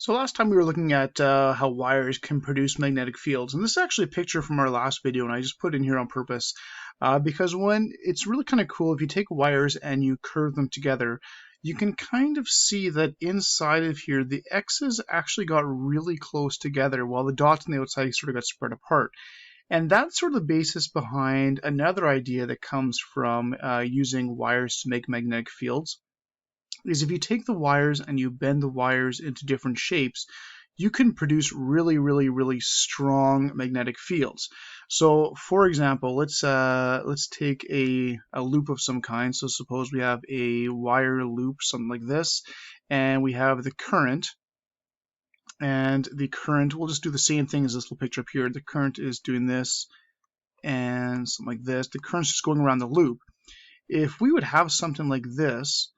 So last time we were looking at how wires can produce magnetic fields, and this is actually a picture from our last video, and I just put it in here on purpose because when it's really kind of cool if you take wires and you curve them together, you can kind of see that inside of here the X's actually got really close together while the dots on the outside sort of got spread apart. And that's sort of the basis behind another idea that comes from using wires to make magnetic fields. Is if you take the wires and you bend the wires into different shapes, you can produce really strong magnetic fields. So for example, let's take a loop of some kind. So suppose we have a wire loop, something like this, and we have the current. And the current, we'll just do the same thing as this little picture up here. The current is doing this and something like this. The current's just going around the loop. If we would have something like this,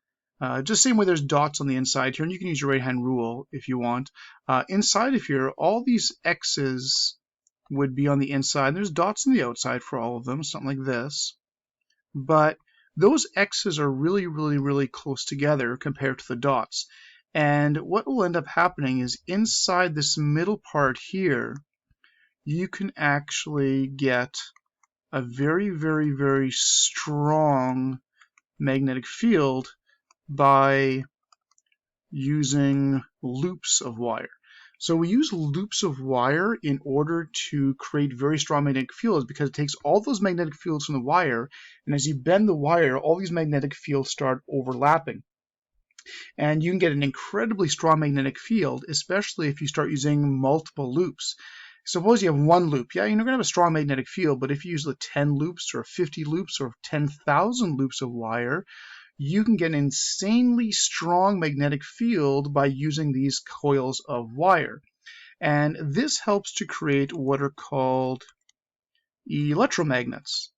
just same way there's dots on the inside here, and you can use your right hand rule if you want. Inside of here, all these X's would be on the inside. There's dots on the outside for all of them, something like this. But those X's are really close together compared to the dots. And what will end up happening is inside this middle part here, you can actually get a very strong magnetic field by using loops of wire. So we use loops of wire in order to create very strong magnetic fields because it takes all those magnetic fields from the wire, and as you bend the wire, all these magnetic fields start overlapping. And you can get an incredibly strong magnetic field, especially if you start using multiple loops. Suppose you have one loop. Yeah, you're not going to have a strong magnetic field, but if you use the 10 loops or 50 loops or 10,000 loops of wire, you can get an insanely strong magnetic field by using these coils of wire. And this helps to create what are called electromagnets.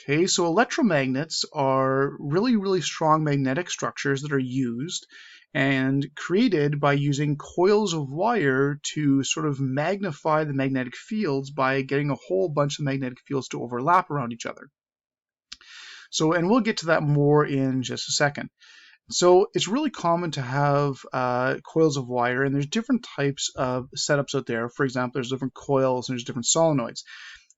Okay, so electromagnets are really strong magnetic structures that are used and created by using coils of wire to sort of magnify the magnetic fields by getting a whole bunch of magnetic fields to overlap around each other. So, and we'll get to that more in just a second. So it's really common to have coils of wire, and there's different types of setups out there. For example, there's different coils and there's different solenoids.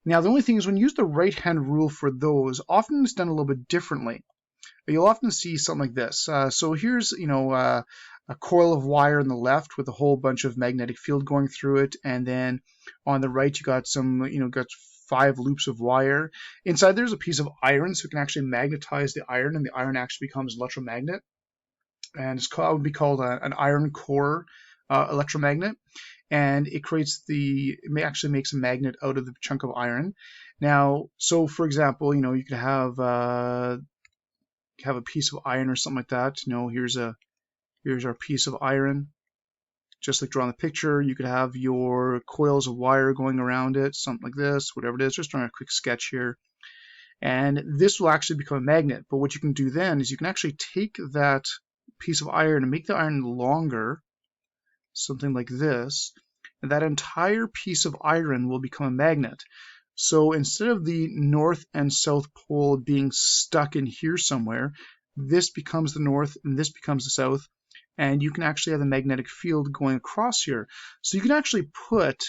Now, the only thing is when you use the right-hand rule for those, often it's done a little bit differently. You'll often see something like this. So here's, a coil of wire on the left with a whole bunch of magnetic field going through it, and then on the right you got some, got 5 loops of wire. Inside there's a piece of iron, so it can actually magnetize the iron, and the iron actually becomes an electromagnet. And it would be called an iron core electromagnet. And it actually makes a magnet out of the chunk of iron. Now, so for example, you could have a piece of iron or something like that. Here's our piece of iron. Just like drawn the picture, you could have your coils of wire going around it, something like this, whatever it is. Just drawing a quick sketch here. And this will actually become a magnet. But what you can do then is you can actually take that piece of iron and make the iron longer, something like this, and that entire piece of iron will become a magnet. So instead of the north and south pole being stuck in here somewhere, this becomes the north and this becomes the south, and you can actually have a magnetic field going across here. So you can actually put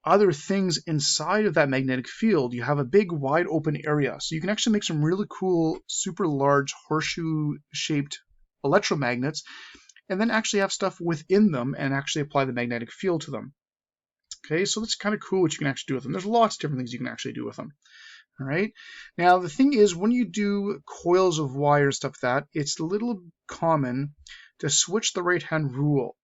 other things inside of that magnetic field. You have a big wide open area, so you can actually make some really cool super large horseshoe shaped electromagnets, and then actually have stuff within them and actually apply the magnetic field to them. Okay, so that's kind of cool what you can actually do with them. There's lots of different things you can actually do with them. All right. Now the thing is, when you do coils of wire and stuff like that, it's a little common to switch the right-hand rule.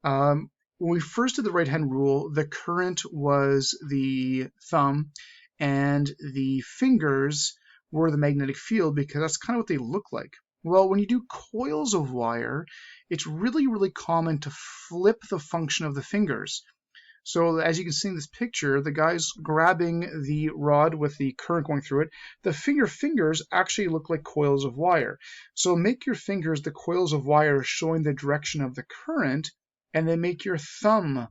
When we first did the right-hand rule, the current was the thumb and the fingers were the magnetic field because that's kind of what they look like. Well, when you do coils of wire, it's really common to flip the function of the fingers. So as you can see in this picture, the guy's grabbing the rod with the current going through it. The fingers actually look like coils of wire. So make your fingers the coils of wire showing the direction of the current, and then make your thumb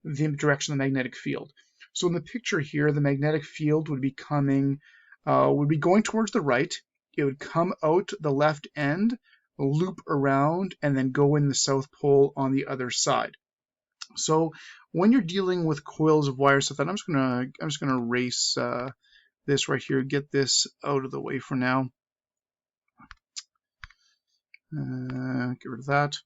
the direction of the magnetic field. So in the picture here, the magnetic field would be going towards the right. It would come out the left end, loop around, and then go in the south pole on the other side. So when you're dealing with coils of wire stuff, and I'm just gonna erase this right here, get this out of the way for now. Get rid of that.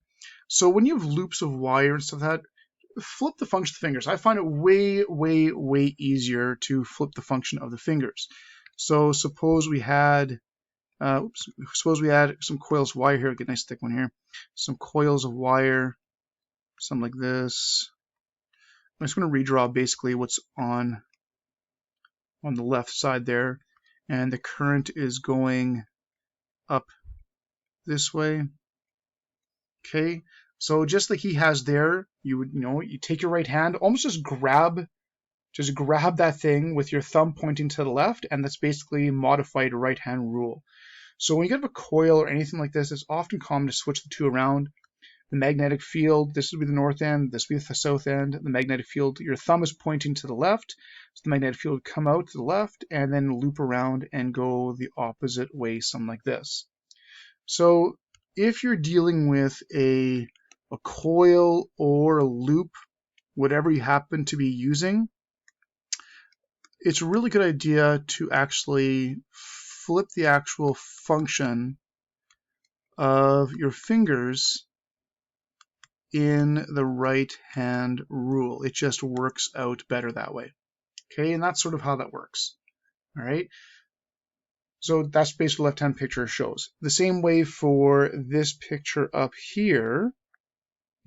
So when you have loops of wire and stuff like that, flip the function of the fingers. I find it way easier to flip the function of the fingers. So suppose we had suppose we had some coils of wire here. Get a nice thick one here. Some coils of wire, something like this. I'm just going to redraw basically what's on the left side there, and the current is going up this way. Okay, so just like he has there, you take your right hand, almost just grab that thing with your thumb pointing to the left, and that's basically modified right hand rule. So when you get a coil or anything like this, it's often common to switch the two around. The magnetic field, this would be the north end, this would be the south end. The magnetic field, your thumb is pointing to the left, so the magnetic field would come out to the left and then loop around and go the opposite way, something like this. So if you're dealing with a coil or a loop, whatever you happen to be using, it's a really good idea to actually flip the actual function of your fingers in the right hand rule. It just works out better that way. Okay, and that's sort of how that works. All right. So that's basically what the left-hand picture shows. The same way for this picture up here.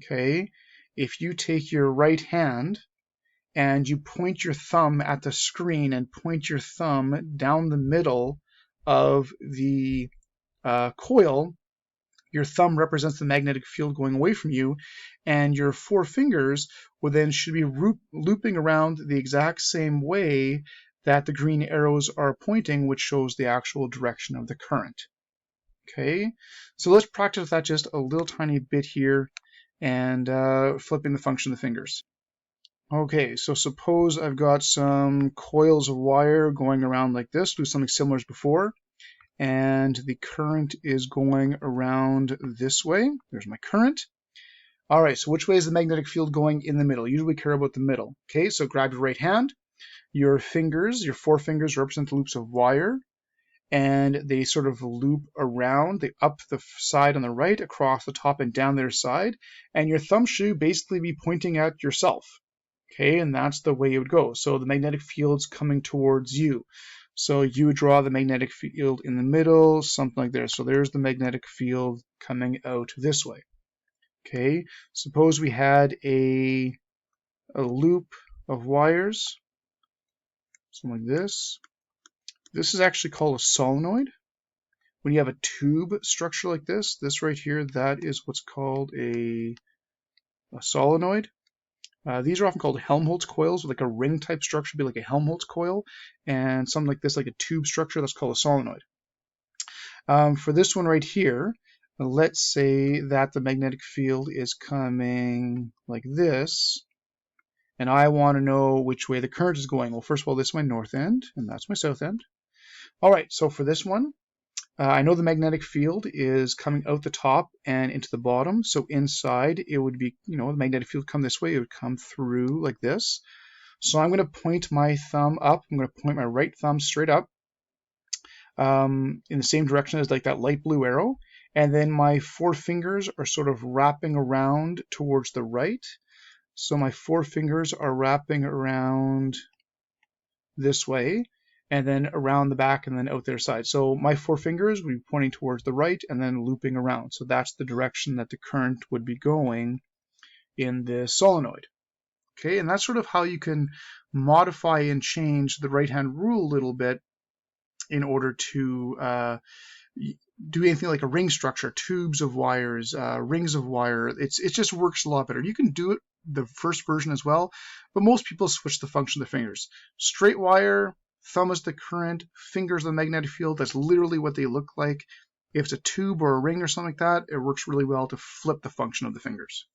Okay, if you take your right hand and you point your thumb at the screen and point your thumb down the middle of the coil, your thumb represents the magnetic field going away from you, and your four fingers should be looping around the exact same way that the green arrows are pointing, which shows the actual direction of the current. Okay, so let's practice that just a little tiny bit here, and flipping the function of the fingers. Okay, so suppose I've got some coils of wire going around like this, do something similar as before, and the current is going around this way. There's my current. All right, so which way is the magnetic field going in the middle? Usually we care about the middle. Okay, so grab your right hand. Your fingers, your four fingers represent the loops of wire, and they sort of loop around. They up the side on the right, across the top and down their side, and your thumb should basically be pointing at yourself. Okay, and that's the way it would go. So the magnetic field's coming towards you. So you would draw the magnetic field in the middle, something like this. So there's the magnetic field coming out this way. Okay, suppose we had a loop of wires, something like this. This is actually called a solenoid. When you have a tube structure like this right here, that is what's called a solenoid. These are often called Helmholtz coils, with like a ring type structure, be like a Helmholtz coil, and something like this, like a tube structure, that's called a solenoid. For this one right here, let's say that the magnetic field is coming like this, and I want to know which way the current is going. Well, first of all, this is my north end, and that's my south end. All right, so for this one, I know the magnetic field is coming out the top and into the bottom. So inside, it would be, the magnetic field come this way. It would come through like this. So I'm going to point my thumb up. I'm going to point my right thumb straight up in the same direction as like that light blue arrow. And then my four fingers are sort of wrapping around towards the right. So my four fingers are wrapping around this way, and then around the back and then out their side. So my four fingers would be pointing towards the right and then looping around. So that's the direction that the current would be going in this solenoid. Okay, and that's sort of how you can modify and change the right-hand rule a little bit in order to do anything like a ring structure, tubes of wires, rings of wire. It just works a lot better. You can do it the first version as well, but most people switch the function of the fingers. Straight wire, thumb is the current, fingers the magnetic field. That's literally what they look like. If it's a tube or a ring or something like that, it works really well to flip the function of the fingers.